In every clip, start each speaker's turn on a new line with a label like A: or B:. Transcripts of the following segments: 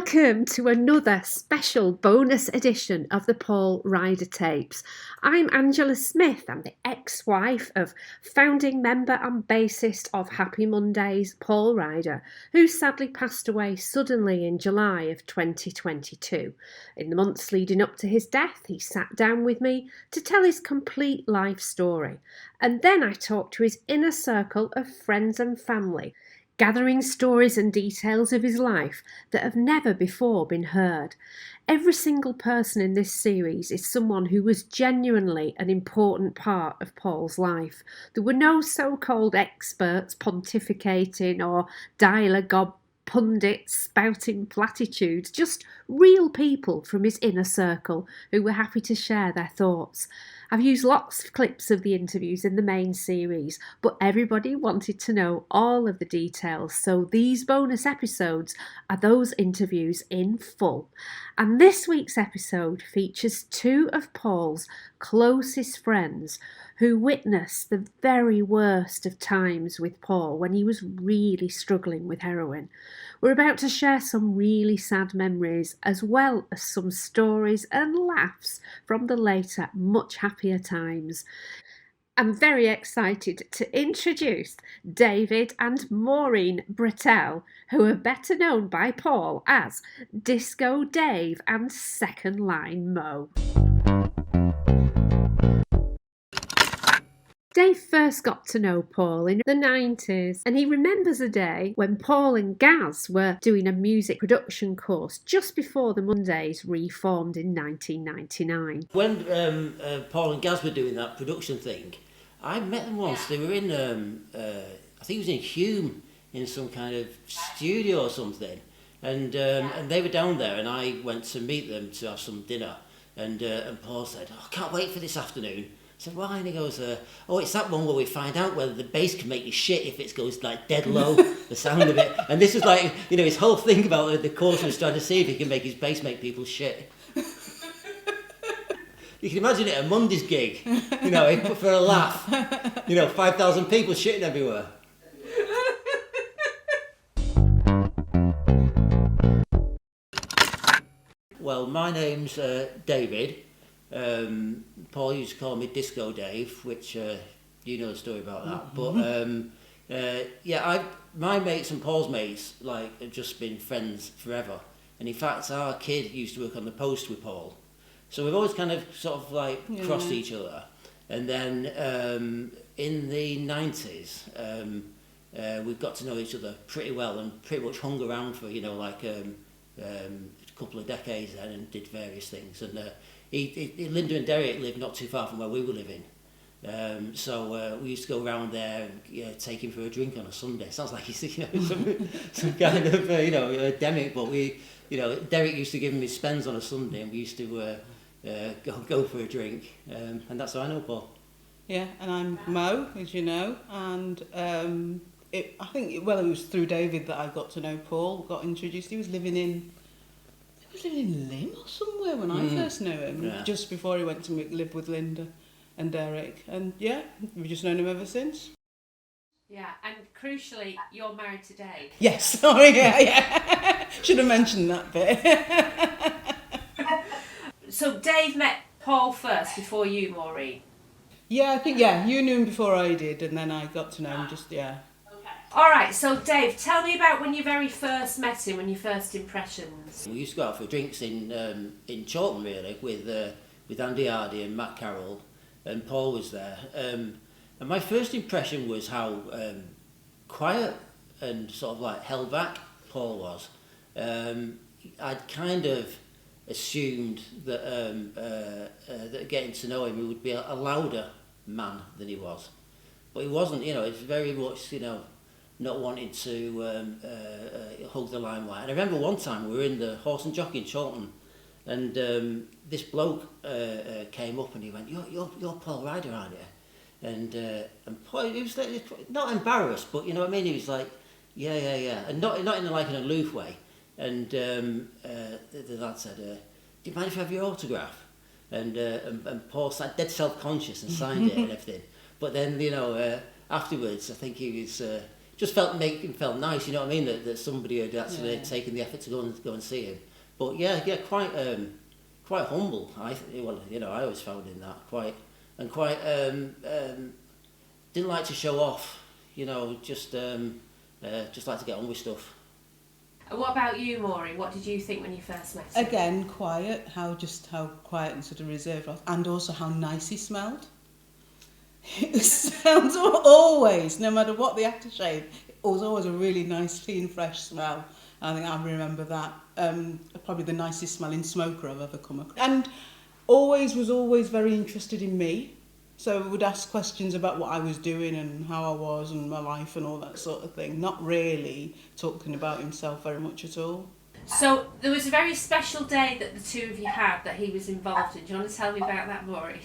A: Welcome to another special bonus edition of the Paul Ryder tapes. I'm Angela Smith. I'm the ex-wife of founding member and bassist of Happy Mondays, Paul Ryder, who sadly passed away suddenly in July of 2022. In the months leading up to his death, he sat down with me to tell his complete life story. And then I talked to his inner circle of friends and family, gathering stories and details of his life that have never before been heard. Every single person in this series is someone who was genuinely an important part of Paul's life. There were no so-called experts pontificating or dialogue pundits spouting platitudes, just real people from his inner circle who were happy to share their thoughts. I've used lots of clips of the interviews in the main series, but everybody wanted to know all of the details, so these bonus episodes are those interviews in full. And this week's episode features two of Paul's closest friends who witnessed the very worst of times with Paul when he was really struggling with heroin. We're about to share some really sad memories as well as some stories and laughs from the later, much happier times. I'm very excited to introduce David and Maureen Bratell, who are better known by Paul as Disco Dave and Second Line Mo. Dave first got to know Paul in the 90s, and he remembers a day when Paul and Gaz were doing a music production course just before the Mondays reformed in 1999.
B: When Paul and Gaz were doing that production thing, I met them once. They were in, I think it was in Hume, in some kind of studio or something, and they were down there, and I went to meet them to have some dinner, and Paul said, "Oh, I can't wait for this afternoon." I said, "Why?" And he goes, "Oh, it's that one where we find out whether the bass can make you shit if it goes like dead low, the sound of it." And this was like, you know, his whole thing about the course was trying to see if he can make his bass make people shit. You can imagine it at a Monday's gig, you know, for a laugh, you know, 5,000 people shitting everywhere. Well, my name's David. Paul used to call me Disco Dave, which you know the story about that. But my mates and Paul's mates have just been friends forever. And in fact, our kid used to work on the post with Paul, so we've always kind of sort of crossed each other. And then in the 90s, we've got to know each other pretty well and pretty much hung around for a couple of decades then and did various things. And Linda and Derek lived not too far from where we were living, so we used to go around there and take him for a drink on a Sunday. Sounds like he's some kind of demic, but Derek used to give him his spends on a Sunday, and we used to go for a drink, and that's how I know Paul.
C: Yeah, and I'm Mo, as you know, and it was through David that I got to know Paul, got introduced. He was living in Lim or somewhere when I first knew him, just before he went to live with Linda and Derek. And yeah, we've just known him ever since.
A: Yeah, and crucially, you're married to Dave.
C: Yes, sorry, yeah. Should have mentioned that bit.
A: So Dave met Paul first before you, Maureen?
C: Yeah, I think, you knew him before I did, and then I got to know him
A: All right, so Dave, tell me about when you very first met him, when your first impressions.
B: We used to go out for drinks in Chorlton, really, with Andy Hardy and Matt Carroll, and Paul was there. And my first impression was how quiet and sort of held back Paul was. I'd kind of assumed that getting to know him, he would be a louder man than he was, but he wasn't. It's very much not wanting to hug the limelight. And I remember one time we were in the Horse and Jockey in Chorlton, and this bloke came up and he went, "You're Paul Ryder, aren't you?" And Paul, he was not embarrassed, but you know what I mean. He was like, "Yeah," and not in an aloof way. And the lad said, "Do you mind if I have your autograph?" And Paul sat dead self-conscious and signed it and everything. But then afterwards, I think he was. just felt nice, you know what I mean, that somebody had actually taken the effort to go and see him. But yeah, quite humble. I always found him that quite didn't like to show off, just like to get on with stuff.
A: And what about you, Maury? What did you think when you first met him?
C: Again, quiet, how quiet and sort of reserved was, and also how nice he smelled. It sounds always, no matter what the aftershave, it was always a really nice, clean, fresh smell. I think I remember that. Probably the nicest smelling smoker I've ever come across. And was always very interested in me. So would ask questions about what I was doing and how I was and my life and all that sort of thing. Not really talking about himself very much at all.
A: So there was a very special day that the two of you had that he was involved in. Do you want to tell me about that, Maury?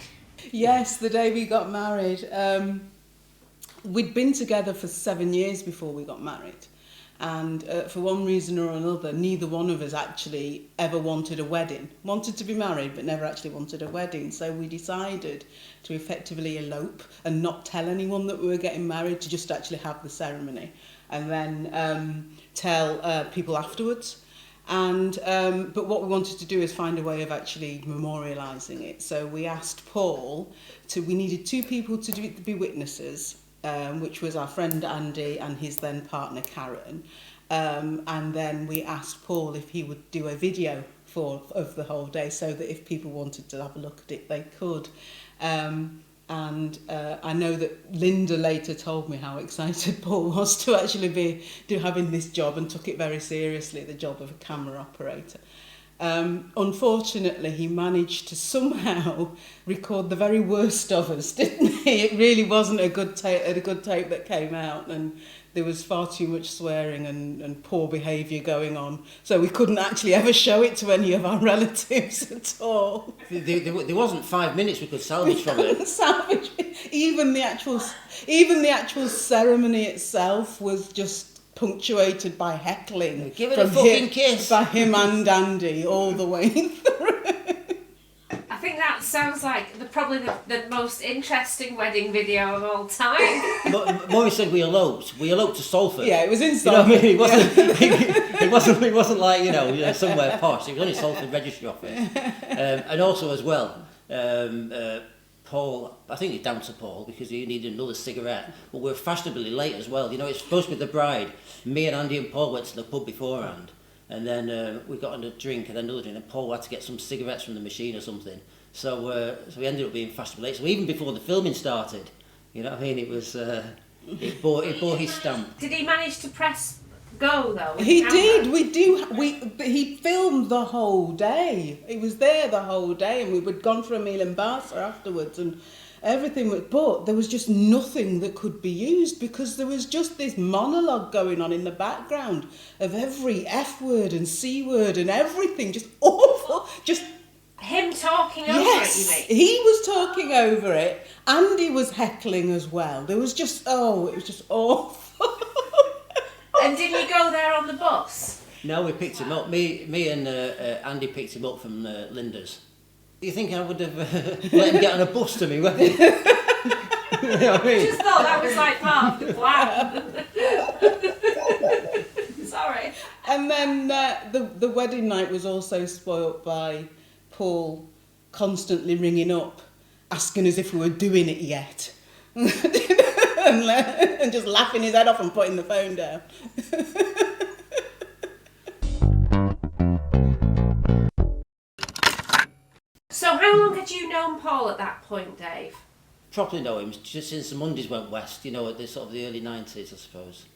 C: Yes, the day we got married. We'd been together for 7 years before we got married. And for one reason or another, neither one of us actually ever wanted a wedding. Wanted to be married, but never actually wanted a wedding. So we decided to effectively elope and not tell anyone that we were getting married, to just actually have the ceremony. And then tell people afterwards. And but what we wanted to do is find a way of actually memorialising it. So we asked Paul we needed 2 people to be witnesses, which was our friend Andy and his then partner Karen. And then we asked Paul if he would do a video of the whole day, so that if people wanted to have a look at it, they could. And I know that Linda later told me how excited Paul was to actually be having this job, and took it very seriously, the job of a camera operator. Unfortunately, he managed to somehow record the very worst of us, didn't he? It really wasn't a good tape that came out, and there was far too much swearing and poor behaviour going on. So we couldn't actually ever show it to any of our relatives at all.
B: There wasn't 5 minutes we could salvage from it.
C: Salvage it. Even the actual ceremony itself was just punctuated by heckling.
B: Give it a fucking kiss.
C: By him and Andy all the way through.
A: I think that sounds like probably the most interesting wedding video of all time.
B: Maury said we eloped. We eloped to Salford.
C: Yeah, it was in Salford.
B: You know what I mean? It wasn't like, somewhere posh. It was only Salford Registry Office. And also as well, Paul, I think it's down to Paul because he needed another cigarette, but we're fashionably late as well. It's supposed to be the bride. Me and Andy and Paul went to the pub beforehand, and then we got on a drink and then another drink, and Paul had to get some cigarettes from the machine or something. So we ended up being fashionably late. So even before the filming started, you know what I mean, it was it bore his stamp.
A: Did he manage to press go though?
C: He did. He filmed the whole day. He was there the whole day, and we'd gone for a meal in Barca afterwards, and everything. But there was just nothing that could be used because there was just this monologue going on in the background of every F word and C word and everything, just awful. Just
A: him talking over it, you mean?
C: He was talking over it. Andy was heckling as well. There was just it was just awful.
A: And didn't you go there on the bus?
B: No, we picked him up. Me and Andy picked him up from Linda's. Do you think I would have let him get on a bus to me? You know what I mean?
A: I just thought that was like part of the plan. Sorry.
C: And then the wedding night was also spoilt by Paul constantly ringing up, asking us if we were doing it yet. And just laughing his head off and putting the phone down.
A: So how long had you known Paul at that point, Dave?
B: Properly know him just since the Mondays went west, at the sort of the early 90s, I suppose.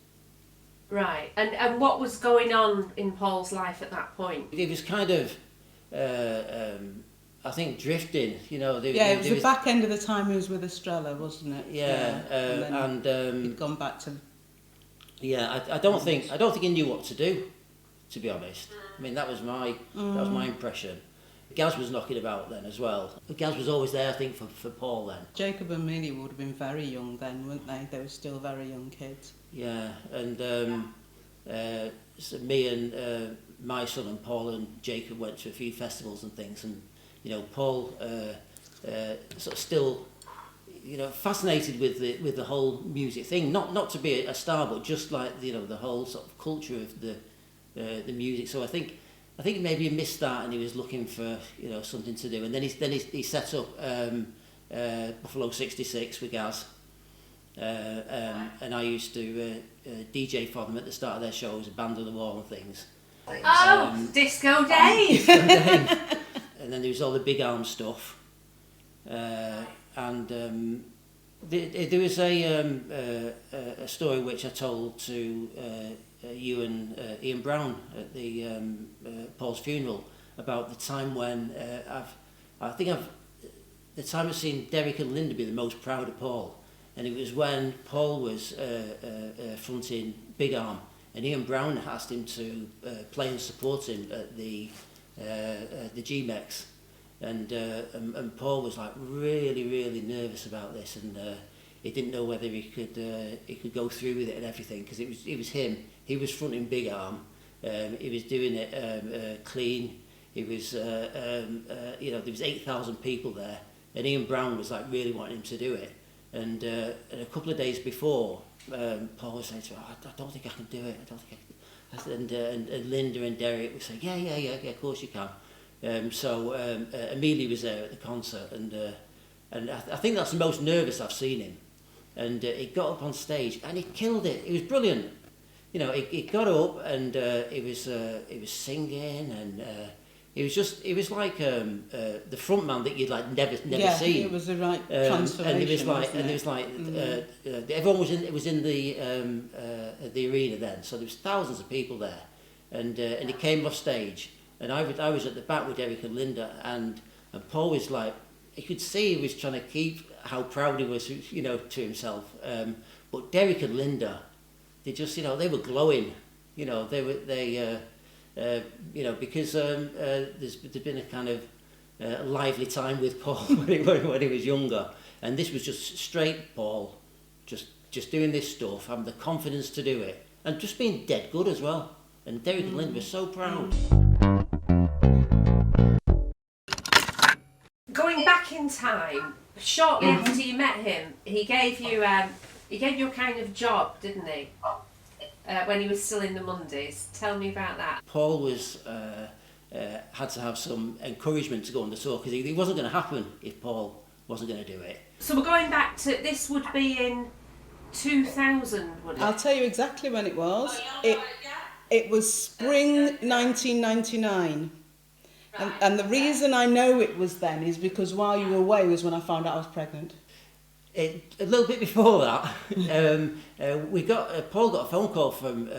A: Right. And what was going on in Paul's life at that point?
B: He was kind of, I think, drifting,
C: it was the back end of the time he was with Estrella, wasn't it?
B: Yeah, and
C: he'd gone back to...
B: Yeah, I don't think he knew what to do, to be honest. I mean, that was my impression. Gaz was knocking about then as well. Gaz was always there, I think, for Paul then.
C: Jacob and Millie would have been very young then, weren't they? They were still very young kids.
B: Yeah, and so me and my son and Paul and Jacob went to a few festivals and things, and Paul sort of still fascinated with the whole music thing. Not to be a star, but just like the whole sort of culture of the music. So I think maybe he missed that, and he was looking for something to do. And then he set up Buffalo 66 with Gaz, and I used to DJ for them at the start of their shows, a Band of the Wall and things.
A: Disco Dave.
B: And then there was all the big arm stuff, and there was a story which I told to you and Ian Brown at the Paul's funeral about the time when the time I've seen Derek and Linda be the most proud of Paul, and it was when Paul was fronting Big Arm, and Ian Brown asked him to play and support him at the GMEX, and Paul was like really nervous about this, and he didn't know whether he could go through with it and everything, because it was him. He was fronting Big Arm. He was doing it clean. He was there was 8,000 people there, and Ian Brown was like really wanting him to do it. And a couple of days before, Paul was saying to him, I don't think I can do it. I don't think I can. And Linda and Derek were saying, yeah, of course you can. So Amelia was there at the concert, and I think that's the most nervous I've seen him. And he got up on stage and he killed it. He was brilliant. He got up and he was singing, and he was like the front man that you'd like never seen.
C: Yeah, it was the right transformation.
B: And there was like everyone was in the arena then, so there was thousands of people there, and he came off stage, and I was at the back with Derek and Linda, and Paul was like, you could see he was trying to keep how proud he was, to himself. But Derek and Linda, they just, they were glowing. Because there's been a kind of lively time with Paul when he was younger, and this was just straight Paul, just doing this stuff, having the confidence to do it, and just being dead good as well. And Derek and Linda were so proud.
A: Going back in time, shortly after you met him, he gave you a kind of job, didn't he? When he was still in the Mondays. Tell me about that.
B: Paul was had to have some encouragement to go on the tour, because it wasn't going to happen if Paul wasn't going to do it. So
A: we're going back to, this would be in 2000, would it?
C: I'll tell you exactly when it was. It was spring 1999. And the reason I know it was then is because while you were away was when I found out I was pregnant.
B: A little bit before that, Paul got a phone call from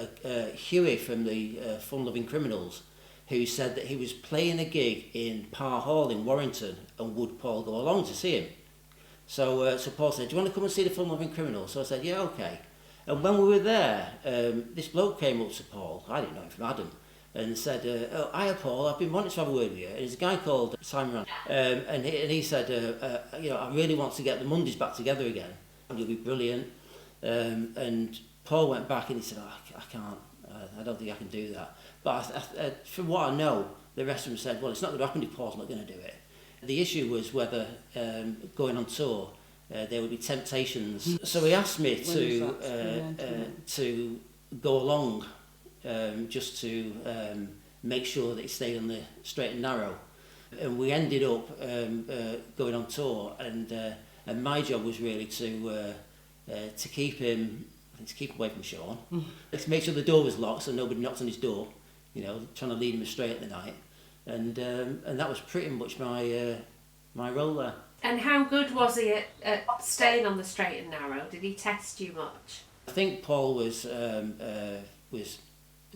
B: Huey from the Fun Loving Criminals, who said that he was playing a gig in Parr Hall in Warrington, and would Paul go along to see him? So Paul said, do you want to come and see the Fun Loving Criminals? So I said, yeah, okay. And when we were there, this bloke came up to Paul, I didn't know him from Adam, and said, hiya Paul, I've been wanting to have a word with you. And there's a guy called Simon, and he said, I really want to get the Mondays back together again. You'll be brilliant. And Paul went back and he said, I can't, I don't think I can do that. But from what I know, the rest of them said, well, it's not going to happen if Paul's not going to do it. The issue was whether going on tour, there would be temptations. So he asked me to go along, just to make sure that he stayed on the straight and narrow. And we ended up going on tour, and my job was really to keep him, to keep away from Shaun, to make sure the door was locked so nobody knocked on his door, trying to lead him astray at the night, and that was pretty much my role there.
A: And how good was he at staying on the straight and narrow? Did he test you much?
B: I think Paul was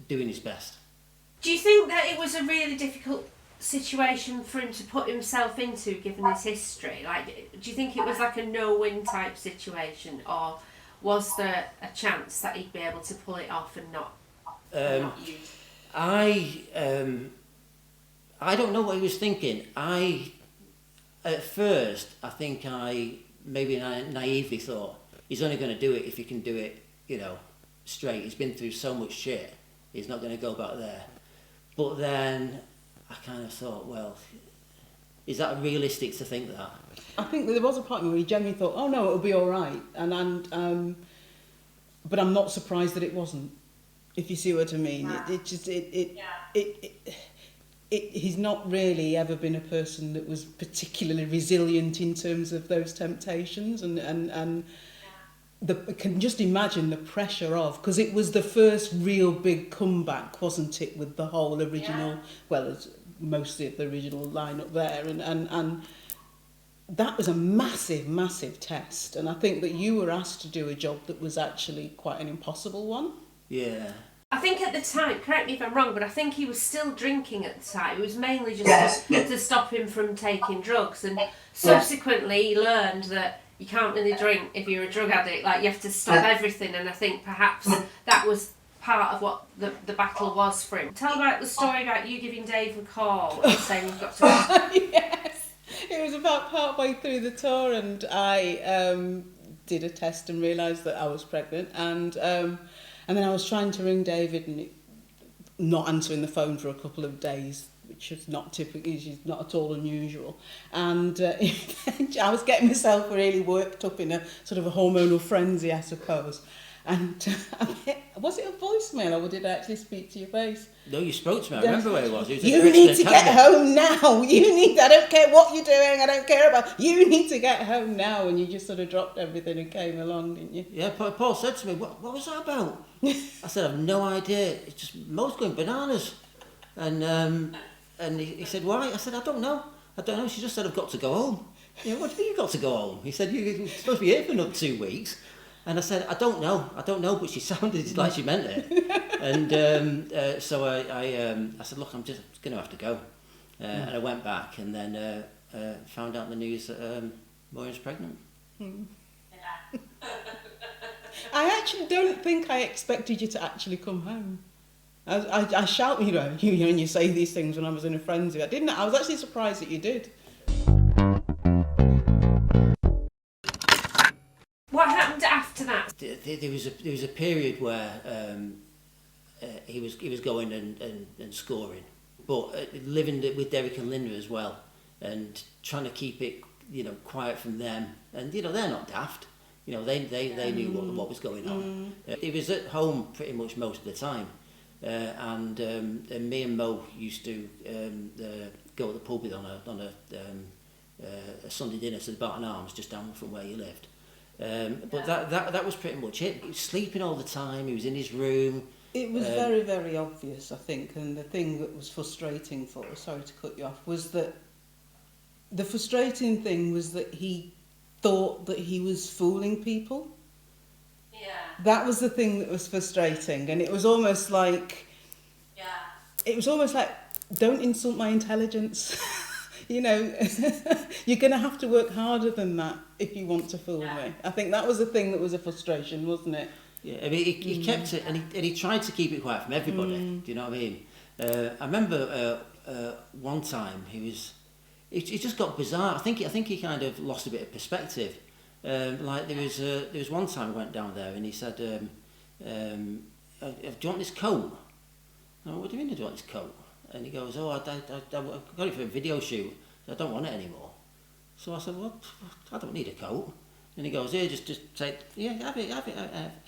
B: doing his best.
A: Do you think that it was a really difficult situation for him to put himself into, given his history? Like, do you think it was like a no-win type situation, or was there a chance that he'd be able to pull it off and not use?
B: I don't know what he was thinking. At first, I think I maybe naively thought he's only going to do it if he can do it, straight. He's been through so much shit. He's not going to go back there. But then I kind of thought, well, Is that realistic to think that?
C: I think that there was a point where he genuinely thought, oh no, it'll be all right. But I'm not surprised that it wasn't, if you see what I mean. He's not really ever been a person that was particularly resilient in terms of those temptations, and can just imagine the pressure of, because it was the first real big comeback, wasn't it, with the whole original, well, as mostly of the original lineup there, and that was a massive, massive test, and I think that you were asked to do a job that was actually quite an impossible one.
B: Yeah.
A: I think at the time, correct me if I'm wrong, but I think he was still drinking at the time. It was mainly just to stop him from taking drugs, and subsequently he learned that you can't really drink if you're a drug addict. Like, you have to stop everything, and I think perhaps that was part of what the battle was for him. Tell about the story about you giving Dave a call and saying we've got to go.
C: Yes, it was about partway through the tour, and I did a test and realised that I was pregnant, and then I was trying to ring David and not answering the phone for a couple of days, which is not typically, is not at all unusual. And I was getting myself really worked up in a sort of a hormonal frenzy, I suppose. And was it a voicemail, or did I actually speak to your face?
B: No, you spoke to me. I remember where it was.
C: You need to get home now. I don't care what you're doing. I don't care about. You need to get home now. And you just sort of dropped everything and came along, didn't you?
B: Yeah, Paul said to me, what was that about? I said, I've no idea. It's just Mo's going bananas. And he said, why? I said, I don't know. She just said, I've got to go home. Yeah, what do you think you've got to go home? He said, you're supposed to be here for another 2 weeks. And I said, I don't know, but she sounded like she meant it. And so I said, look, I'm just going to have to go. And I went back and then found out the news that Maureen's pregnant.
C: I actually don't think I expected you to actually come home. I shout, when you say these things when I was in a frenzy. I was actually surprised that you did.
A: What happened after that?
B: There was a period where he was going and scoring, but living with Derek and Linda as well, and trying to keep it quiet from them. And they're not daft. They knew what was going on. He was at home pretty much most of the time, and me and Mo used to go to the pub on a Sunday dinner to the Barton Arms, just down from where you lived. But that was pretty much it. He was sleeping all the time. He was in his room.
C: It was very, very obvious, I think, and the thing that was frustrating sorry to cut you off, was that the frustrating thing was that he thought that he was fooling people.
A: Yeah.
C: That was the thing that was frustrating, and it was almost like, don't insult my intelligence. You're going to have to work harder than that if you want to fool me. I think that was the thing that was a frustration, wasn't it?
B: Yeah, I mean, he kept it, and he tried to keep it quiet from everybody. Do you know what I mean? I remember one time it just got bizarre. I think he kind of lost a bit of perspective. Like there was one time I went down there, and he said, "Do you want this coat?" I went, "What do you mean, do you want this coat?" And he goes, "Oh, I got it for a video shoot. So I don't want it anymore." So I said, "Well, I don't need a coat." And he goes, "Here, just take, have it.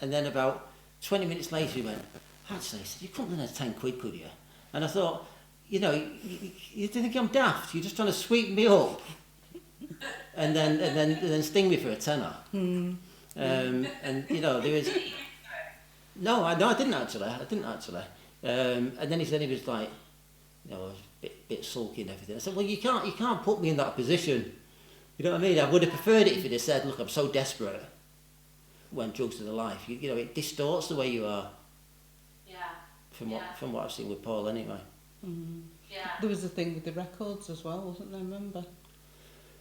B: And then about 20 minutes later, he went, "Actually," he said, "you couldn't lend us 10 quid, could you?" And I thought, you think I'm daft? You're just trying to sweep me up, and then sting me for a tenner. And there was no, I didn't actually. And then he said he was like, I was a bit sulky and everything. I said, well, you can't put me in that position. You know what I mean? I would have preferred it if he'd have said, look, I'm so desperate when drugs are the life. It distorts the way you are. Yeah. From what I've seen with Paul anyway.
C: Mm-hmm. Yeah. There was a thing with the records as well, wasn't there? Remember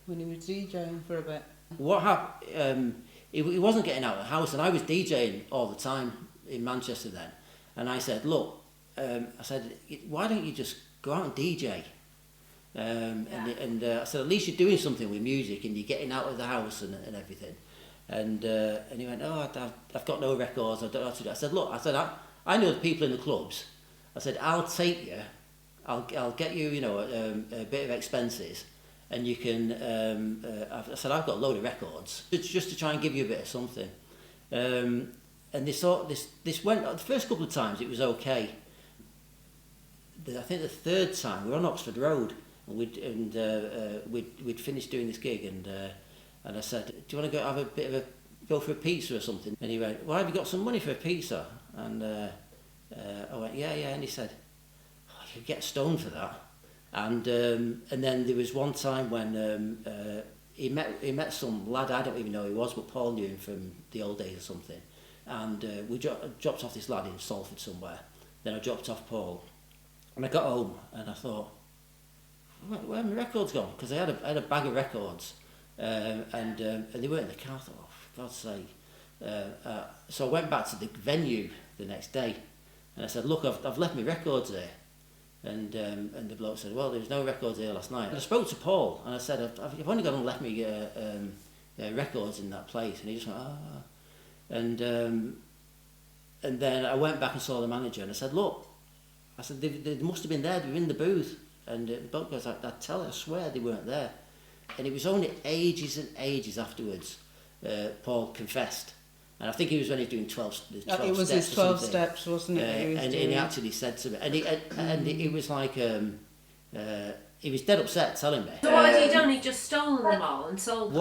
C: when he was DJing for a bit? What
B: happened? He wasn't getting out of the house, and I was DJing all the time in Manchester then. And I said, look, I said, why don't you just go out and DJ? And I said, at least you're doing something with music and you're getting out of the house and everything. And he went, oh, I've got no records, I don't know what to do. I said, look, I know the people in the clubs. I said, I'll take you, I'll get you, a bit of expenses, and you can. I said I've got a load of records. It's just to try and give you a bit of something. And this went. The first couple of times it was okay. I think the third time we were on Oxford Road, and we'd finished doing this gig, and I said, "Do you want to go have a bit of a go for a pizza or something?" And he went, "Well, have you got some money for a pizza?" And I went, "Yeah." And he said, "Oh, you could get stoned for that." And then there was one time when he met some lad, I don't even know who he was, but Paul knew him from the old days or something. And we dropped off this lad in Salford somewhere. Then I dropped off Paul, and I got home and I thought, where have my records gone? Because I had a bag of records, and they weren't in the car. I thought, oh, for God's sake. So I went back to the venue the next day, and I said, "Look, I've left my records there." And the bloke said, "Well, there was no records here last night." And I spoke to Paul, and I said, "I've only gone and left me records in that place." And he just went, "Ah." And then I went back and saw the manager, and I said, "Look," I said, they must have been there. They were in the booth." And the bloke goes, I swear they weren't there." And it was only ages and ages afterwards Paul confessed. And I think he was when he was doing 12 steps.
C: It was his 12 steps, wasn't it?
B: And he actually said to me, and it was like, he was dead upset telling me.
A: So what had he done? He'd just stolen them all and sold them?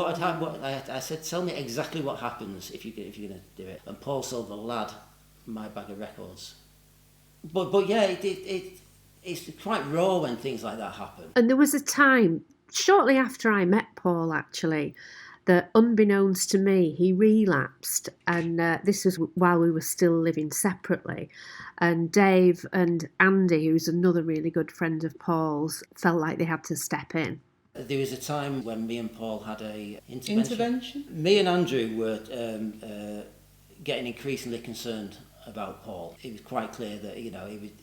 B: I said, "Tell me exactly what happens if you're going to do it." And Paul sold the lad my bag of records. But yeah, it's quite raw when things like that happen.
A: And there was a time, shortly after I met Paul actually, that unbeknownst to me, he relapsed. And this was while we were still living separately. And Dave and Andy, who's another really good friend of Paul's, felt like they had to step in.
B: There was a time when me and Paul had a intervention.
C: Intervention?
B: Me and Andrew were getting increasingly concerned about Paul. It was quite clear that, you know, he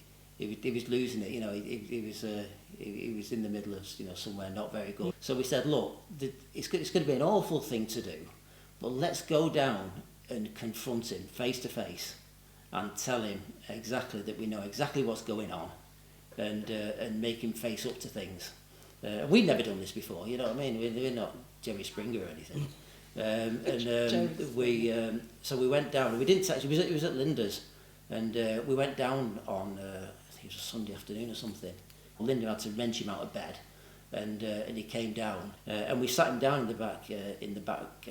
B: was losing it. You know, he was in the middle of, you know, somewhere not very good. So we said, "Look, it's going to be an awful thing to do, but let's go down and confront him face to face and tell him exactly that we know exactly what's going on, and make him face up to things." We'd never done this before, you know what I mean? We're not Jerry Springer or anything. So we went down. We didn't actually. It was at Linda's, and we went down on I think it was a Sunday afternoon or something. Linda had to wrench him out of bed, and he came down, and we sat him down in the back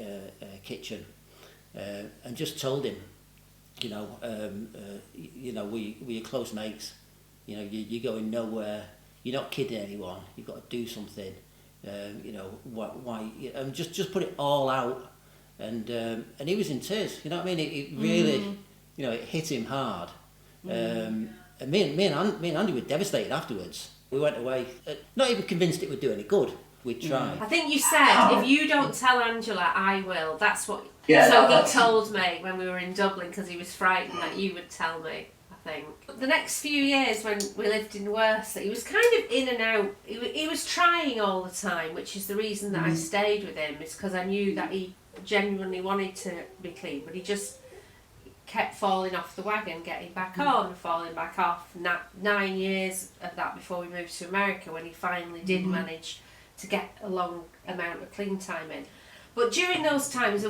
B: kitchen, and just told him, you know, we're close mates. You know, you're going nowhere. You're not kidding anyone. You've got to do something. You know, why? And just put it all out. And he was in tears. You know what I mean? It really, you know, it hit him hard. And me and Andy were devastated afterwards. We went away, not even convinced it would do any good. We tried.
A: I think you said, "If you don't tell Angela, I will." That's what. Yeah, so he told me when we were in Dublin, because he was frightened that you would tell me. I think the next few years when we lived in Worcester, he was kind of in and out. He was trying all the time, which is the reason that I stayed with him. Is because I knew that he genuinely wanted to be clean, but he just kept falling off the wagon, getting back on, falling back off. 9 years of that before we moved to America, when he finally did manage to get a long amount of clean time in. But during those times,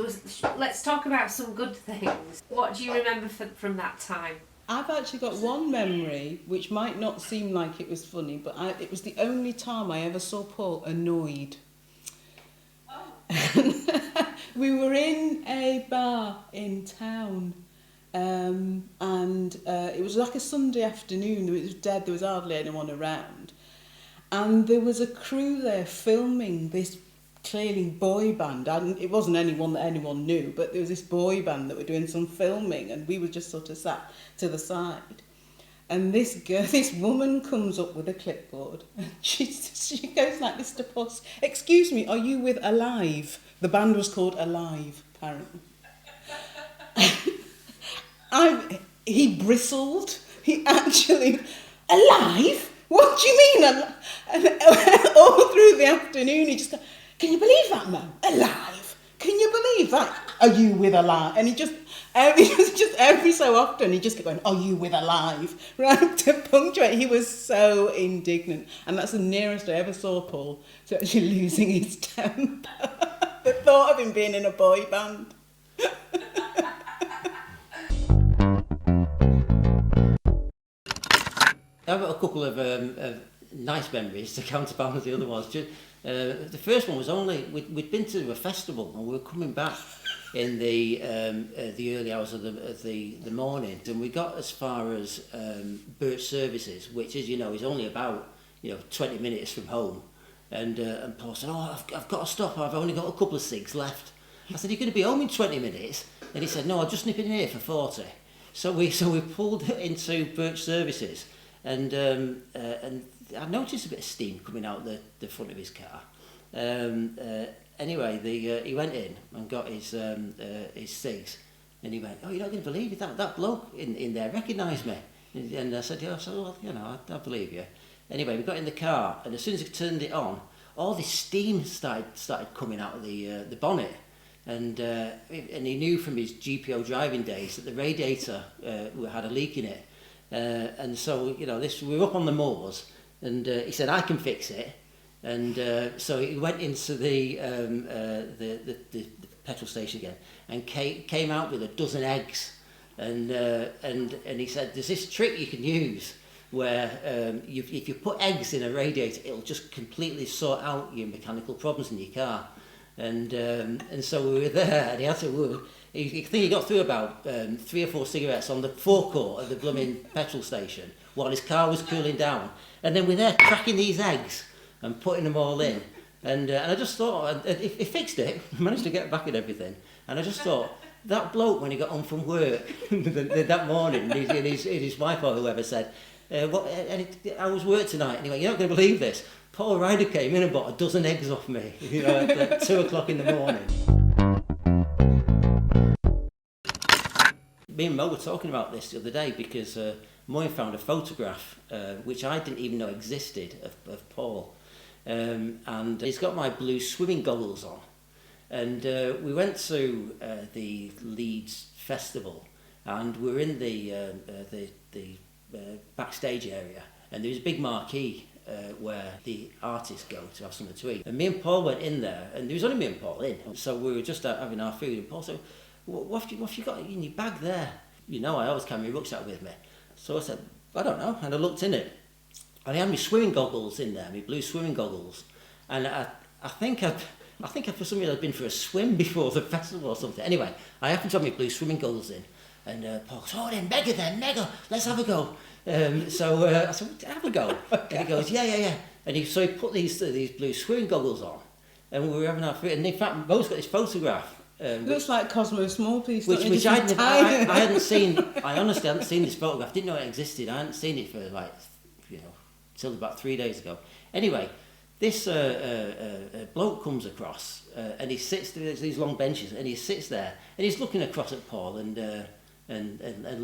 A: let's talk about some good things. What do you remember from that time?
C: I've actually got one memory which might not seem like it was funny, but it was the only time I ever saw Paul annoyed. We were in a bar in town, and it was like a Sunday afternoon. It was dead, there was hardly anyone around, and there was a crew there filming this clearly boy band. It wasn't anyone that anyone knew, but there was this boy band that were doing some filming, and we were just sort of sat to the side. And this woman comes up with a clipboard, and she goes like this to Puss, "Excuse me, are you with Alive?" The band was called Alive, apparently. He bristled. He actually, "Alive? What do you mean?" And all through the afternoon, he just goes, "Can you believe that, Mo? Alive? can you believe that? Are you with alive? And he just every so often, he just kept going, are you with alive? Right, to punctuate. He was so indignant. And that's the nearest I ever saw Paul to actually losing his temper. The thought of him being in a boy band.
B: I've got a couple of nice memories to counterbalance the other ones. The first one was only, we'd been to a festival and we were coming back in the early hours of the morning, and we got as far as Birch Services, which, as you know, is only about 20 minutes from home. And Paul said, "Oh, I've got to stop. I've only got a couple of cigs left." I said, "You're going to be home in 20 minutes?" And he said, "No, I'll just nip in here for 40." So we pulled into Birch Services, and I noticed a bit of steam coming out the front of his car. Anyway, he went in and got his cigs, and he went, "Oh, you're not going to believe it, that bloke in there recognised me." And I said, "Yeah, well, I believe you." Anyway, we got in the car, and as soon as he turned it on, all this steam started coming out of the bonnet, and he knew from his GPO driving days that the radiator had a leak in it, and so we were up on the moors, and he said, "I can fix it." And so he went into the petrol station again and came out with a dozen eggs, and he said, "There's this trick you can use where if you put eggs in a radiator, it'll just completely sort out your mechanical problems in your car." And so we were there, and he had to. I think he got through about 3 or 4 cigarettes on the forecourt of the blooming petrol station while his car was cooling down, and then we're there cracking these eggs and putting them all in, and I just thought, he fixed it, managed to get back and everything, and I just thought, that bloke when he got home from work that morning, and his wife or whoever said, "How was work tonight?" And he went, "You're not going to believe this. Paul Ryder came in and bought a dozen eggs off me, at 2 o'clock in the morning." Me and Mo were talking about this the other day because Moy found a photograph which I didn't even know existed of Paul. And he's got my blue swimming goggles on, and we went to the Leeds festival, and we were in the backstage area, and there was a big marquee where the artists go to have something to eat, and me and Paul went in there, and there was only me and Paul in, so we were just having our food, and Paul said, what have you got in your bag there? I always carry my rucksack with me. So I said, "I don't know," and I looked in it. And I had my swimming goggles in there, my blue swimming goggles. And I think for some reason I'd been for a swim before the festival or something. Anyway, I happened to have my blue swimming goggles in. And Paul goes, "Oh, then, mega, let's have a go." So I said, "Have a go." Okay. And he goes, yeah. And he put these blue swimming goggles on. And we were having our food. And in fact, Mo's got this photograph.
C: Looks like Cosmo Smallpiece.
B: Which I hadn't seen. I honestly hadn't seen this photograph. Didn't know it existed. I hadn't seen it for till about 3 days ago. Anyway, this bloke comes across and he sits. There's these long benches, and he sits there and he's looking across at Paul and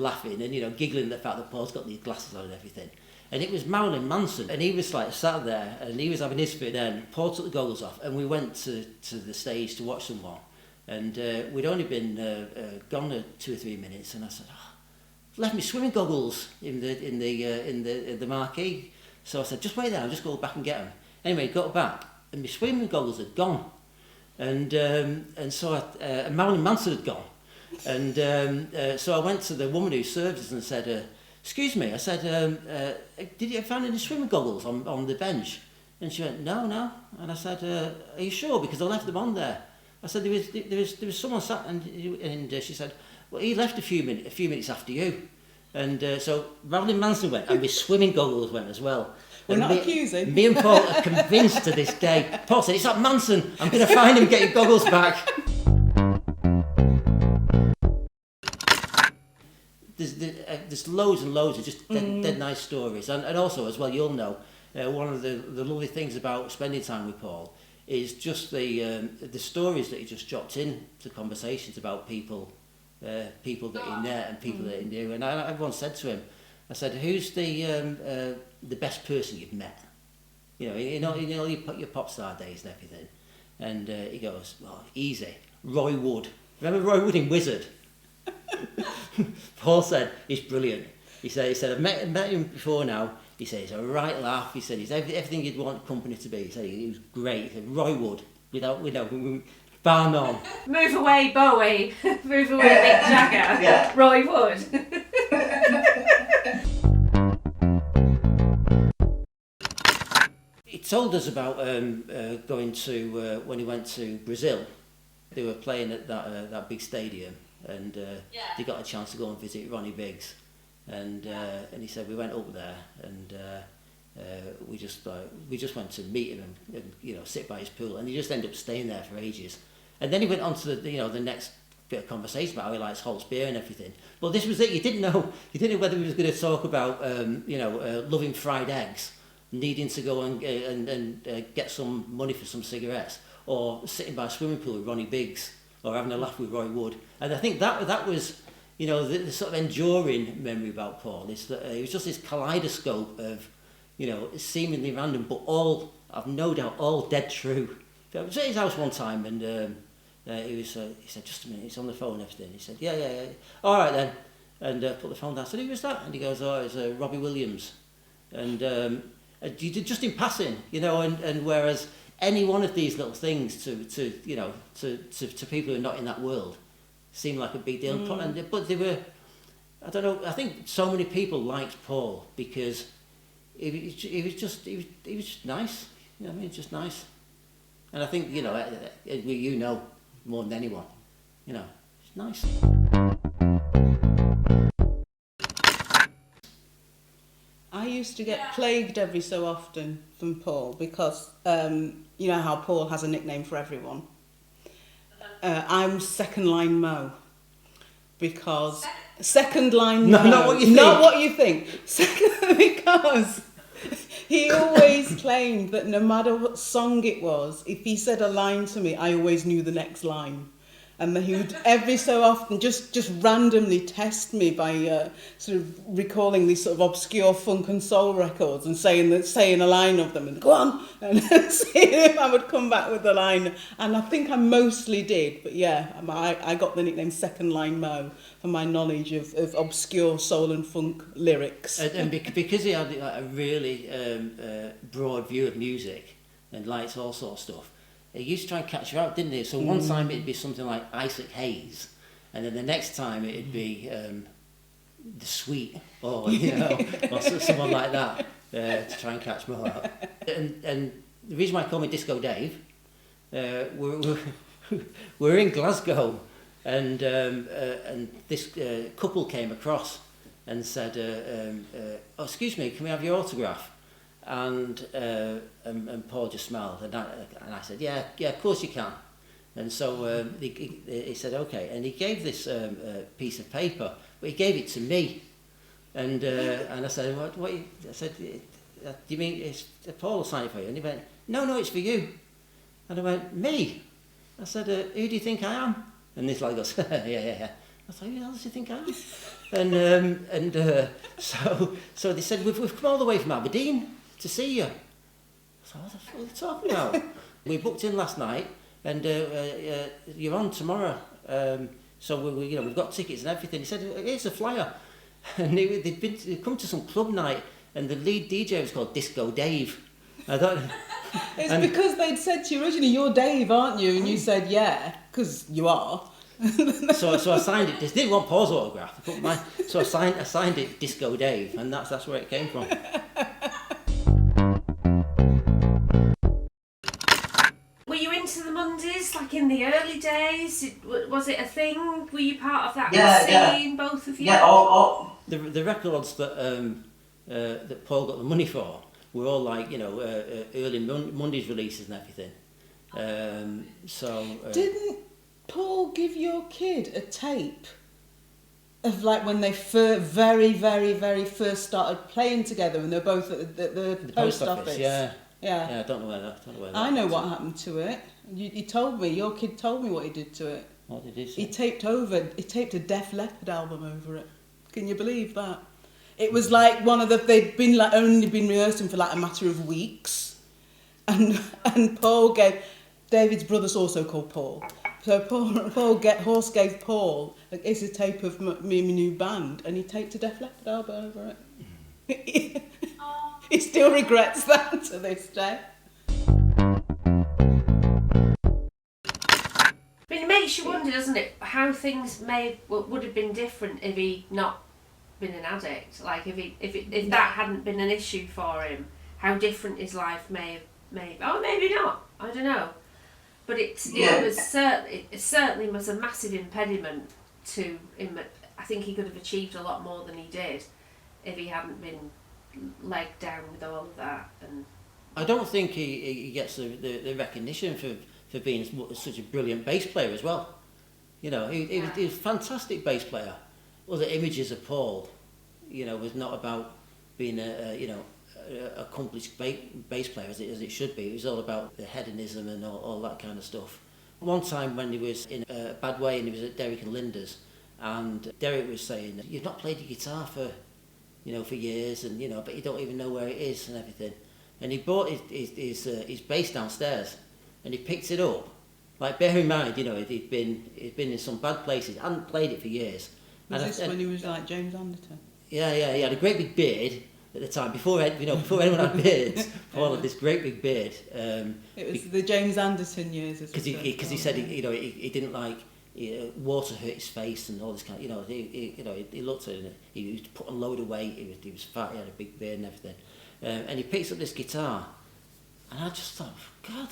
B: laughing and giggling at the fact that Paul's got these glasses on and everything. And it was Marilyn Mansion, and he was sat there and he was having his fit. Then Paul took the goggles off, and we went to the stage to watch someone. And we'd only been gone 2 or 3 minutes, and I said, "Left me swimming goggles in the marquee." So I said, "Just wait there, I'll just go back and get them." Anyway, got back, and my swimming goggles had gone, and so Marilyn Manson had gone, and so I went to the woman who served us and said, "Excuse me," I said, "Did you find any swimming goggles on the bench?" And she went, No, and I said, "Are you sure? Because I left them on there." I said, there was someone sat, and she said, "Well, he left a few minutes after you." And so Marilyn Manson went, and my swimming goggles went as well.
C: We're not accusing.
B: Me and Paul are convinced to this day. Paul said, "It's that Manson. I'm going to find him, get your goggles back." There's loads and loads of just dead nice stories. And also, as well, you'll know, one of the lovely things about spending time with Paul is just the stories that he just dropped in to conversations about people that he met and people that he knew. And I once said to him, I said, "Who's the best person you've met? Your pop star days and everything." And he goes, "Well, easy. Roy Wood. Remember Roy Wood in Wizard? Paul said, he's brilliant. He said I've met him before now. He said he's a right laugh. He said he's everything you'd want company to be. He said he was great. He said Roy Wood, bar none.
A: Move away, Bowie. Move away, Mick Jagger.
B: Yeah.
A: Roy Wood.
B: He told us about going to when he went to Brazil. They were playing at that big stadium, and they got a chance to go and visit Ronnie Biggs, and he said we went up there, and we just went to meet him and sit by his pool, and he just ended up staying there for ages, and then he went on to the next bit of conversation about how he likes Holt's beer and everything. But this was it. You didn't know whether he was going to talk about loving fried eggs, needing to go and get some money for some cigarettes, or sitting by a swimming pool with Ronnie Biggs, or having a laugh with Roy Wood. And I think that was, the sort of enduring memory about Paul is that it was just this kaleidoscope of, seemingly random, but all, I've no doubt, all dead true. I was at his house one time, and he said, just a minute, he's on the phone and everything. He said, yeah, all right then. And put the phone down. I said, who was that? And he goes, oh, it's Robbie Williams. And you did just in passing, and whereas any one of these little things to people who are not in that world seemed like a big deal. But they were, I don't know, I think so many people liked Paul because he was just nice. You know what I mean? Just nice. And I think, more than anyone, it's nice.
C: I used to get plagued every so often from Paul because you know how Paul has a nickname for everyone. I'm second line Mo because second line Mo.
B: Not what you think.
C: Not what you think. Second, because he always claimed that no matter what song it was, if he said a line to me, I always knew the next line. And he would every so often just randomly test me by sort of recalling these sort of obscure funk and soul records and saying a line of them and go on and seeing if I would come back with the line. And I think I mostly did, but yeah, I got the nickname Second Line Mo for my knowledge of obscure soul and funk lyrics.
B: And because he had a really broad view of music and liked all sorts of stuff, he used to try and catch you out, didn't he? So one time it'd be something like Isaac Hayes, and then the next time it'd be The Sweet, or or someone like that, to try and catch me out. And the reason why I call me Disco Dave, we're in Glasgow, and this couple came across and said, "Oh, excuse me, can we have your autograph?" And Paul just smiled, and I said, yeah, of course you can. And so he said, okay, and he gave this piece of paper, but he gave it to me, and I said, what? I said, do you mean it's Paul will sign it for you? And he went, no, it's for you. And I went, me? I said, who do you think I am? And this lad goes, yeah. I thought, who else do you think I am? And so they said, we've come all the way from Aberdeen to see you. I thought, what the fuck are you talking about? We booked in last night, and you're on tomorrow. So we've got tickets and everything. He said, here's a flyer. And they'd come to some club night, and the lead DJ was called Disco Dave. I thought,
C: it's because they'd said to you originally, you're Dave, aren't you? And you said, yeah, because you are.
B: so I signed it. Didn't want Paul's autograph. So I signed it Disco Dave, and that's where it came from.
A: Were you into the Mondays, like in the early days? Was it a thing? Were you part of that scene, both of you?
B: Yeah, all. The records that Paul got the money for were all like, early Mondays releases and everything.
C: Didn't Paul give your kid a tape of like when they very, very, very first started playing together and they're both at the post office?
B: Yeah, I don't know where that.
C: I know what happened to it. He told me. Your kid told me what he did to it.
B: What did he say?
C: He taped a Def Leppard album over it. Can you believe that? It was like they'd been like only been rehearsing for like a matter of weeks, and Paul gave David's brother's also called Paul. So Horse gave Paul it's a tape of me and my new band, and he taped a Def Leppard album over it. He still regrets that to this day.
A: But it makes you wonder, doesn't it, how things would have been different if he not been an addict. Like if that hadn't been an issue for him, how different his life may have. Oh, maybe not. I don't know. But it certainly was a massive impediment to him. I think he could have achieved a lot more than he did if he hadn't been legged down with all of that. And
B: I don't think he gets the recognition for being such a brilliant bass player as well. You know, he was a fantastic bass player. Other images of Paul, you know, was not about being a accomplished bass player as it should be. It was all about the hedonism and all that kind of stuff. One time when he was in a bad way and he was at Derek and Linda's, and Derek was saying, "You've not played your guitar for years, and but you don't even know where it is and everything." And he brought his bass downstairs, and he picked it up. Like, bear in mind, he'd been in some bad places, hadn't played it for years.
C: Was this when he was like James Anderton?
B: Yeah, he had a great big beard at the time. Before anyone had beards, Paul had this great big beard.
C: It was the James Anderton years.
B: Because he said he didn't like water hurt his face and all this kind of, he looked at it, he was put on a load of weight, he was fat, he had a big beard and everything. And he picks up this guitar, and I just thought, God,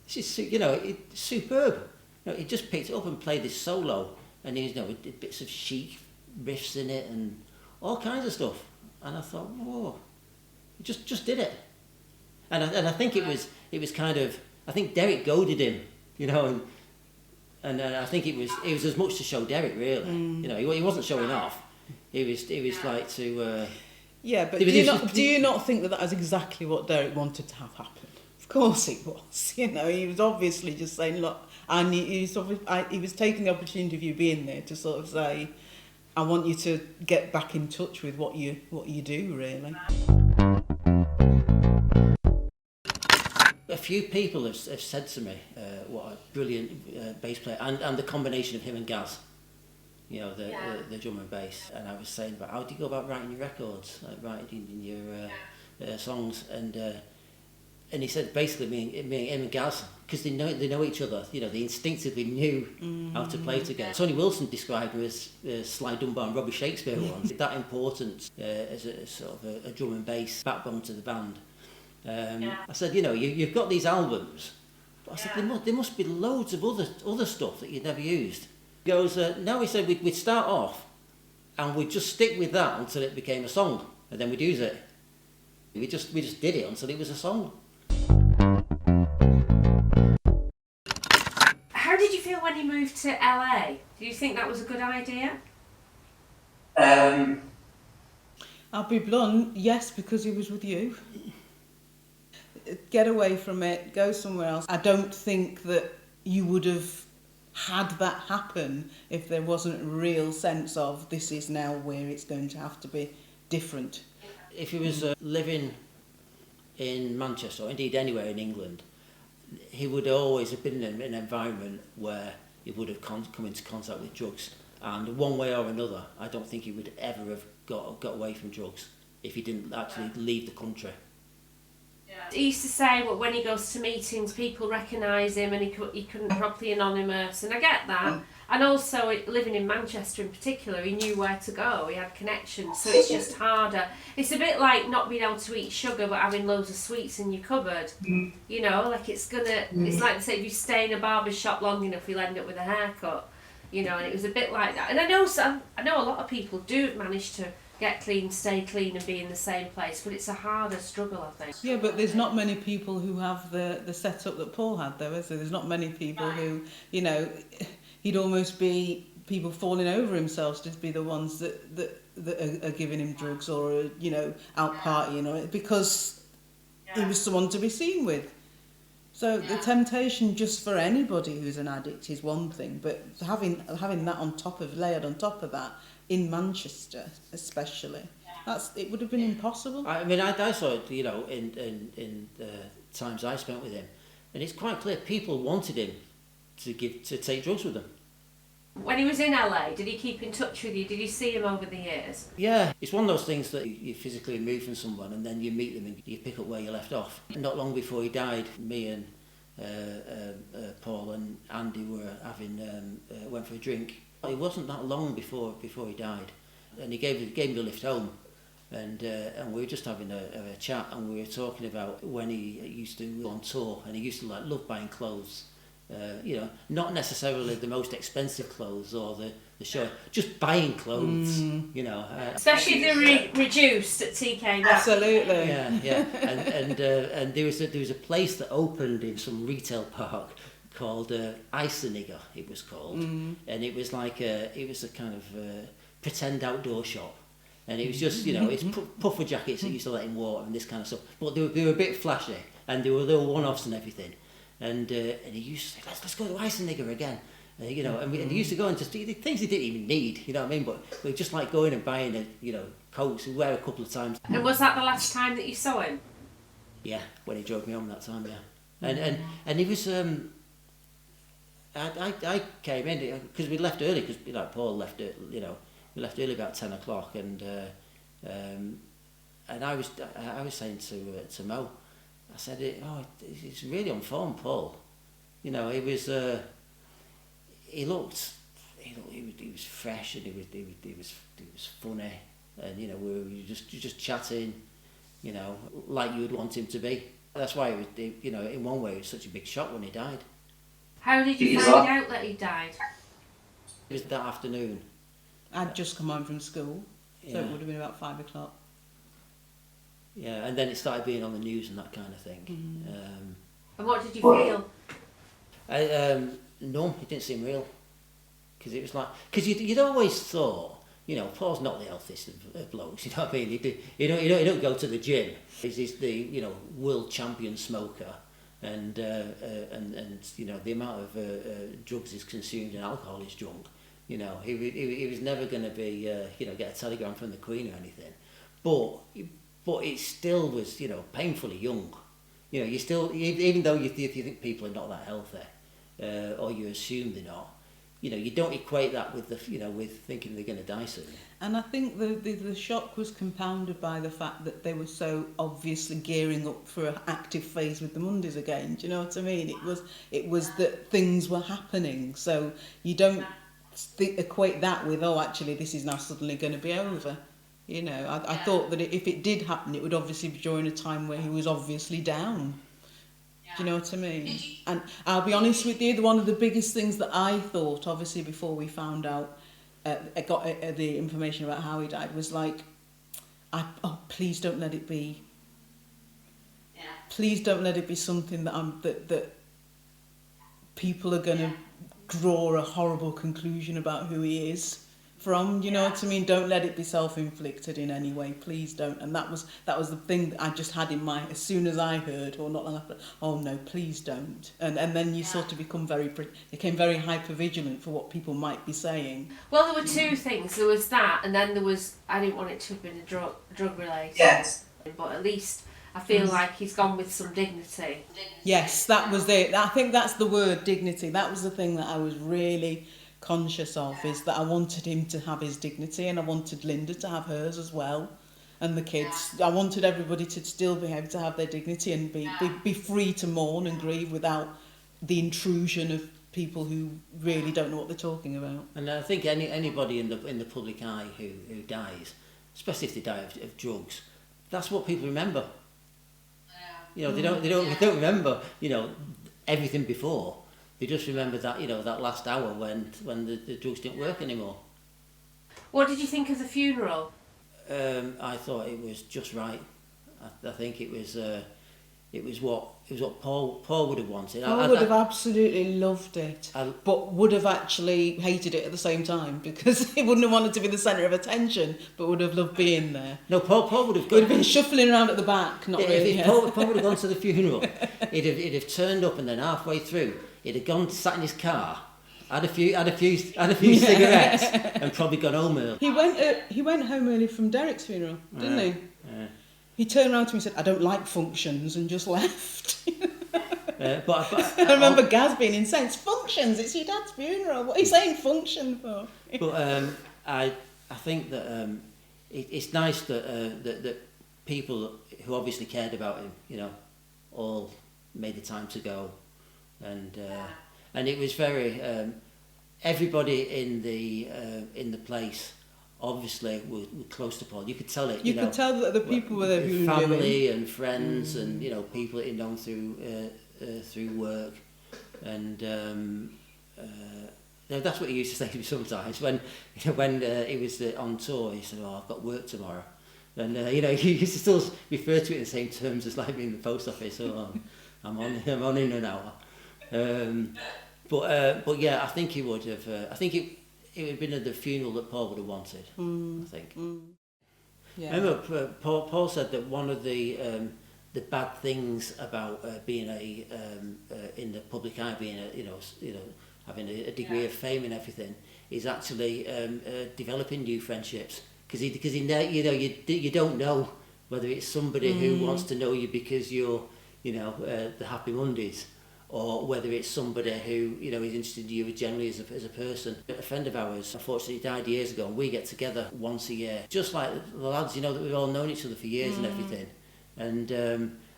B: this is, it's superb. He just picked it up and played this solo, and with bits of chic riffs in it and all kinds of stuff. And I thought, whoa, he just did it. And I think it was kind of, I think Derek goaded him, and I think it was as much to show Derek, really. He wasn't showing off. He was like to.
C: Yeah, but do you not think that is exactly what Derek wanted to have happen? Of course it was. He was obviously just saying, look, and he was taking the opportunity of you being there to sort of say, I want you to get back in touch with what you do, really.
B: A few people have said to me what a brilliant bass player, and the combination of him and Gaz, the drum and bass. And I was saying about how do you go about writing your records, like writing your songs, and he said basically me and him and Gaz, because they know each other, they instinctively knew how to play together. Tony Wilson described him as Sly Dunbar and Robbie Shakespeare once. That important as a sort of a drum and bass backbone to the band. I said, you've got these albums, but I said there must be loads of other stuff that you'd never used. He goes, no, he said we'd start off and we'd just stick with that until it became a song, and then we'd use it. We just did it until it was a song.
A: how did you feel when you moved to LA? Do you think that was a good idea?
C: I'll be blunt, yes, because he was with you. Get away from it, go somewhere else. I don't think that you would have had that happen if there wasn't a real sense of this is now where it's going to have to be different.
B: If he was living in Manchester, or indeed anywhere in England, he would always have been in an environment where he would have come into contact with drugs. And one way or another, I don't think he would ever have got away from drugs if he didn't actually leave the country.
A: He used to say, well, when he goes to meetings, people recognise him and he couldn't properly anonymous, and I get that. And also, living in Manchester in particular, he knew where to go, he had connections, so it's just harder. It's a bit like not being able to eat sugar but having loads of sweets in your cupboard. You know, like it's like they say, if you stay in a barber shop long enough, you'll end up with a haircut. You know, and it was a bit like that. And I know a lot of people do manage to get clean, stay clean and be in the same place, but it's a harder struggle, I think.
C: Yeah, but there's not many people who have the setup that Paul had, though, is there? There's not many people who, you know, he'd almost be people falling over themselves to be the ones that are giving him drugs or, you know, out partying, or because he was someone to be seen with. So the temptation just for anybody who's an addict is one thing, but having that layered on top of that, in Manchester especially, it would have been impossible.
B: I mean, I saw it, you know, in the times I spent with him, and it's quite clear people wanted him to take drugs with them.
A: When he was in LA, did he keep in touch with you? Did you see him over the years?
B: Yeah, it's one of those things that you physically remove from someone and then you meet them and you pick up where you left off. Not long before he died, me and Paul and Andy were went for a drink. It wasn't that long before he died, and he gave me the lift home, and we were just having a chat, and we were talking about when he used to go on tour, and he used to love buying clothes. Not necessarily the most expensive clothes or the show, just buying clothes,
A: Especially if they're reduced at TK.
C: Absolutely.
B: Yeah. And there was a place that opened in some retail park called Glistening, it was called, and it was a kind of pretend outdoor shop. And it was just, it's puffer jackets that used to let in water and this kind of stuff. But they were a bit flashy, and they were one-offs and everything. And he used to say, let's go to Glistening again. And we used to go and just do things he didn't even need, you know what I mean? But we just like going and buying coats we wear a couple of times.
A: And was that the last time that you saw him?
B: Yeah, when he drove me home that time, yeah. And he was, I came in, because we left early, because Paul left, we left early about 10 o'clock, and I was saying to Mo, I said, he's really on form, Paul. He was, he was fresh, and he was funny, and we were just chatting, like you would want him to be. That's why it was, in one way, it was such a big shock when he died.
A: How did you find out that he died?
B: It was that afternoon.
C: I'd just come home from school, so it would have been about 5 o'clock.
B: Yeah, and then it started being on the news and that kind of thing.
A: And what did you feel?
B: Numb. It didn't seem real. Because it was like... Because you'd always thought, Paul's not the healthiest of blokes, you know what I mean? He don't go to the gym. He's the, world champion smoker. And the amount of drugs he's consumed and alcohol he's drunk. He was never going to be, get a telegram from the Queen or anything. But it still was, painfully young. You still, even though you think people are not that healthy, or you assume they're not, you don't equate that with with thinking they're going to die soon.
C: And I think the shock was compounded by the fact that they were so obviously gearing up for an active phase with the Mondays again. Do you know what I mean? It was that things were happening, so you don't equate that with actually this is now suddenly going to be over. I thought that if it did happen, it would obviously be during a time where he was obviously down. Do you know what I mean? And I'll be honest with you, one of the biggest things that I thought, obviously before we found out, I got the information about how he died, was like, please don't let it be. Yeah. Please don't let it be something that people are going to draw a horrible conclusion about who he is from, you know what I mean? Don't let it be self-inflicted in any way, please don't. And that was the thing that I just had in mind as soon as I heard, or not long after, oh no, please don't. And then you sort of became very hyper-vigilant for what people might be saying.
A: Well, there were two things. There was that, and then there was, I didn't want it to have been a drug related.
C: Yes.
A: But at least I feel like he's gone with some dignity.
C: Yes, that was it. I think that's the word, dignity. That was the thing that I was really conscious of, is that I wanted him to have his dignity, and I wanted Linda to have hers as well, and the kids. I wanted everybody to still be able to have their dignity and be free to mourn and grieve without the intrusion of people who really don't know what they're talking about.
B: And I think anybody in the public eye who dies, especially if they die of drugs, that's what people remember. They don't remember everything before. They just remember that that last hour when the drugs didn't work anymore.
A: What did you think of the funeral?
B: I thought it was just right. I think it was what Paul would have wanted.
C: Paul would have absolutely loved it, but would have actually hated it at the same time, because he wouldn't have wanted to be the centre of attention, but would have loved being there.
B: No, Paul would have
C: been shuffling around at the back. Not really.
B: If Paul would have gone to the funeral, he'd have turned up, and then halfway through, he'd have gone, sat in his car, had a few cigarettes, and probably gone home early.
C: He went home early from Derek's funeral, didn't he?
B: Yeah.
C: He turned around to me and said, "I don't like functions," and just left.
B: But
C: I remember Gaz being insane. It's functions. It's your dad's funeral. What are you saying function for?
B: But I think that it's nice that that people who obviously cared about him, you know, all made the time to go, and it was very everybody in the place obviously were close to Paul. You could tell it.
C: You could tell that the people were there who
B: family
C: knew him.
B: and friends, and you know, people that he'd known through work, and that's what he used to say to me sometimes when he was on tour. He said, "Oh, I've got work tomorrow," and you know, he used to still refer to it in the same terms as like being in the post office. So I'm on in an hour. But yeah, I think he would have. I think it would have been at the funeral that Paul would have wanted. I think. Yeah. Remember, Paul said that one of the bad things about being in the public eye, being having a degree of fame and everything, is actually developing new friendships. Because you don't know whether it's somebody who wants to know you because you're the Happy Mondays, or whether it's somebody who is interested in you generally as a person. A friend of ours unfortunately died years ago, and we get together once a year, just like the lads, that we've all known each other for years and everything. And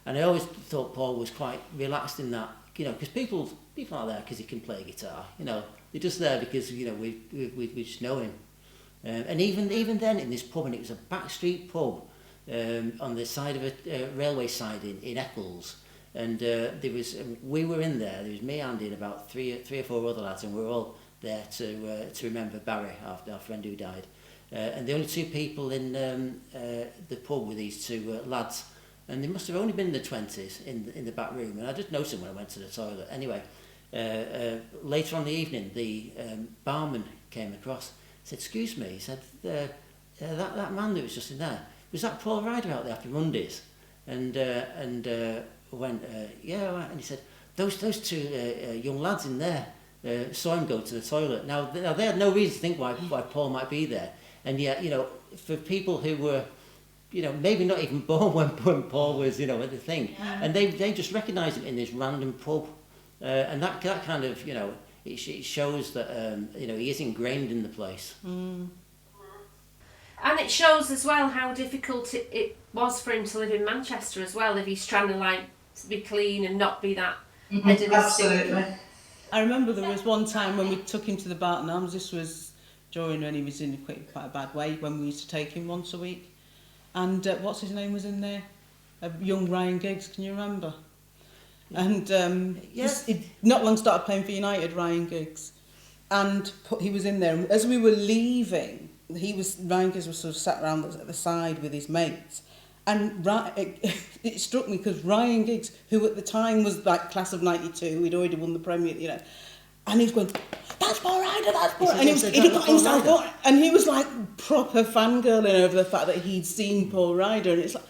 B: I always thought Paul was quite relaxed in that, because people aren't there because he can play guitar. They're just there because we just know him. And even then in this pub, and it was a backstreet pub on the side of a railway siding in Eccles. And we were in there. There was me, Andy, and about three or four other lads, and we were all there to remember Barry, our friend who died. And the only two people in the pub were these two lads, and they must have only been in the 20s in the back room. And I just noticed them when I went to the toilet. Anyway, later on in the evening, the barman came across. Said, "Excuse me," he said, "that man that was just in there, was that Paul Ryder out there Happy Mondays?" And went, "Yeah," and he said, those two young lads in there saw him go to the toilet. Now they had no reason to think why Paul might be there, and yet for people who were maybe not even born when Paul was at the thing, and they just recognised him in this random pub, and that kind of it shows that he is ingrained in the place.
A: And it shows as well how difficult it was for him to live in Manchester as well, if he's trying to be clean and not be that hedonistic.
D: Absolutely.
C: I remember there was one time when we took him to the Barton Arms. This was during when he was in quite a bad way, when we used to take him once a week. And what's his name was in there? Young Ryan Giggs, can you remember? And
B: yes,
C: not long started playing for United, Ryan Giggs. And he was in there. And as we were leaving, Ryan Giggs was sort of sat around at the side with his mates. And it struck me because Ryan Giggs, who at the time was like class of '92, he'd already won the Premier, and he's going, "That's Paul Ryder, that's Paul." And he got himself, and he was like proper fangirling over the fact that he'd seen Paul Ryder, and it's like,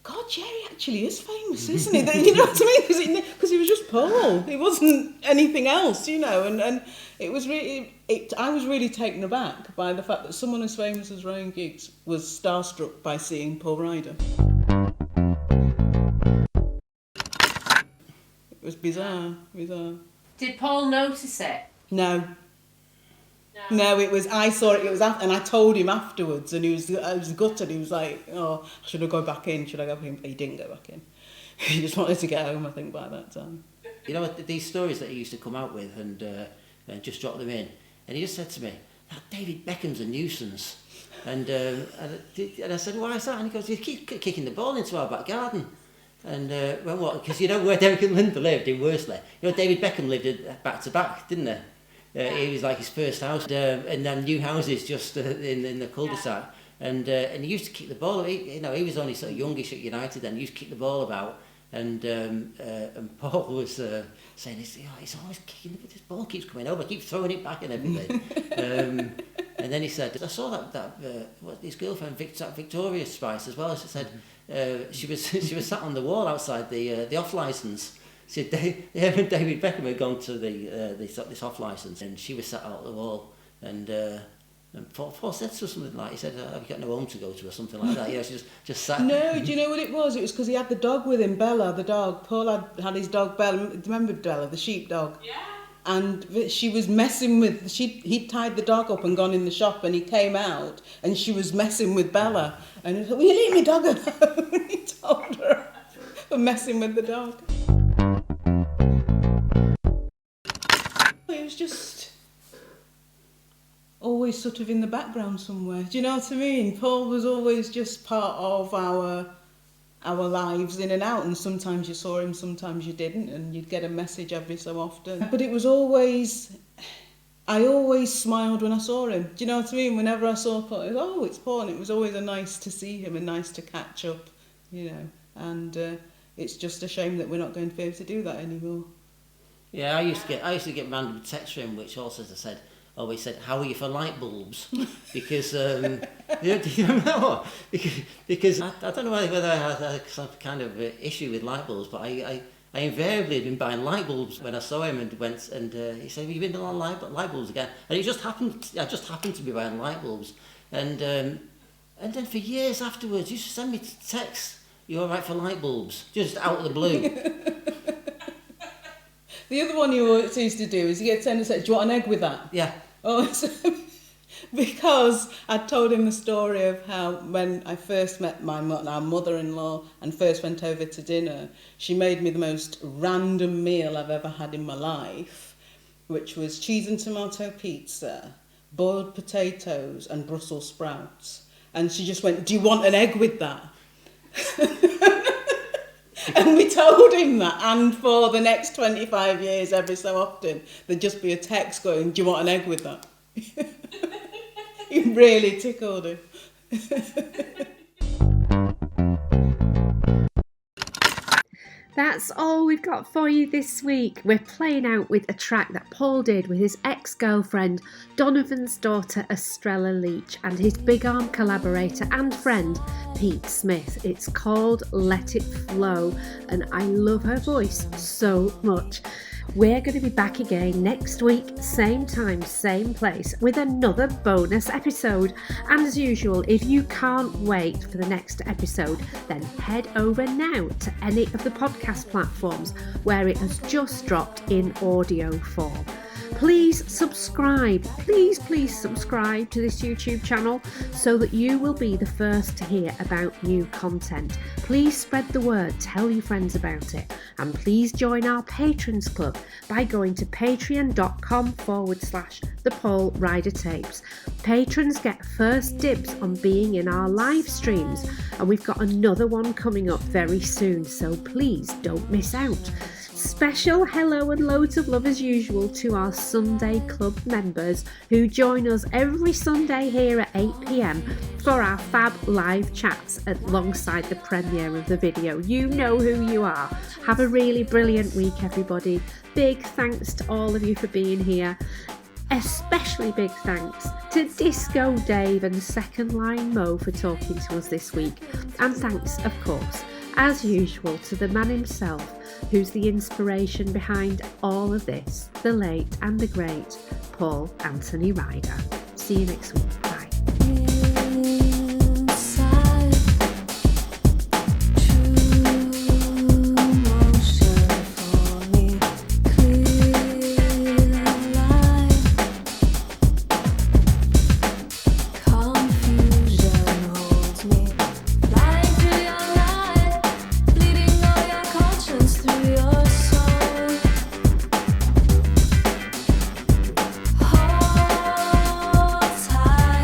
C: God, Jerry actually is famous, isn't he? You know what I mean? Because he was just Paul. He wasn't anything else, and it was really. I was really taken aback by the fact that someone as famous as Ryan Giggs was starstruck by seeing Paul Ryder. It was bizarre.
A: Did Paul notice it?
C: No, it was. I saw it. It was, and I told him afterwards, and I was gutted. He was like, "Oh, should I go back in? Should I go back in?" But he didn't go back in. He just wanted to get home, I think, by that time.
B: These stories that he used to come out with and just drop them in, and he just said to me, "That David Beckham's a nuisance," and I said, "Why is that?" And he goes, "You keep kicking the ball into our back garden." And well, what? Because where Derek and Linda lived in Worsley, David Beckham lived back to back, didn't they? It was like his first house, and then new houses just in the cul-de-sac. And he used to kick the ball. He was only sort of youngish at United then. He used to kick the ball about, and Paul was saying, he's always kicking. This ball keeps coming over. Keeps throwing it back and everything. And then he said, "I saw that his girlfriend Victoria Spice as well." She said she was sat on the wall outside the off license. So David Beckham had gone to this off license, and she was sat out the wall, and And Paul said to something like, he said, have you got no home to go to or something like that? Yeah, she just sat.
C: No, do you know what it was? It was because he had the dog with him, Bella, the dog. Paul had his dog, Bella. Remember Bella, the sheepdog? Yeah. And she was messing with, he'd tied the dog up and gone in the shop, and he came out and she was messing with Bella. And he thought, will you leave me dog alone? He told her for messing with the dog. It was just always sort of in the background somewhere. Do you know what I mean? Paul was always just part of our lives in and out, and sometimes you saw him, sometimes you didn't, and you'd get a message every so often. But it was always, I always smiled when I saw him. Do you know what I mean? Whenever I saw Paul, it was, oh, it's Paul, and it was always nice to see him and nice to catch up, you know. And it's just a shame that we're not going to be able to do that anymore.
B: Yeah, I used to get random texts from him which also always said, how are you for light bulbs? Because, do you remember that one? Because I don't know whether I had some kind of issue with light bulbs, but I invariably had been buying light bulbs when I saw him, and went and he said, have you been on light bulbs again? And I just happened to be buying light bulbs. And then for years afterwards, he used to send me texts, you all right for light bulbs? Just out of the blue.
C: The other one you always used to do is you get sent and say, do you want an egg with that?
B: Yeah.
C: Oh, because I told him the story of how when I first met our mother-in-law and first went over to dinner, she made me the most random meal I've ever had in my life, which was cheese and tomato pizza, boiled potatoes and Brussels sprouts. And she just went, do you want an egg with that? And we told him that, and for the next 25 years, every so often, there'd just be a text going, do you want an egg with that? It really tickled him.
A: That's all we've got for you this week. We're playing out with a track that Paul did with his ex-girlfriend, Donovan's daughter Estrella Leach, and his big arm collaborator and friend, Pete Smith. It's called Let It Flow, and I love her voice so much. We're going to be back again next week, same time, same place, with another bonus episode. And as usual, if you can't wait for the next episode, then head over now to any of the podcast platforms where it has just dropped in audio form. Please subscribe, please subscribe to this YouTube channel so that you will be the first to hear about new content. Please spread the word, tell your friends about it, and please join our Patrons Club by going to patreon.com/the Paul Ryder Tapes. Patrons get first dibs on being in our live streams, and we've got another one coming up very soon, so please don't miss out. Special hello and loads of love as usual to our Sunday Club members who join us every Sunday here at 8 p.m. for our fab live chats alongside the premiere of the video. You know who you are. Have a really brilliant week, everybody. Big thanks to all of you for being here. Especially big thanks to Disco Dave and Second Line Mo for talking to us this week. And thanks, of course, as usual, to the man himself, who's the inspiration behind all of this, the late and the great Paul Anthony Ryder. See you next week. Bye.
D: Hold tight.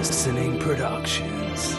D: Glistening Productions.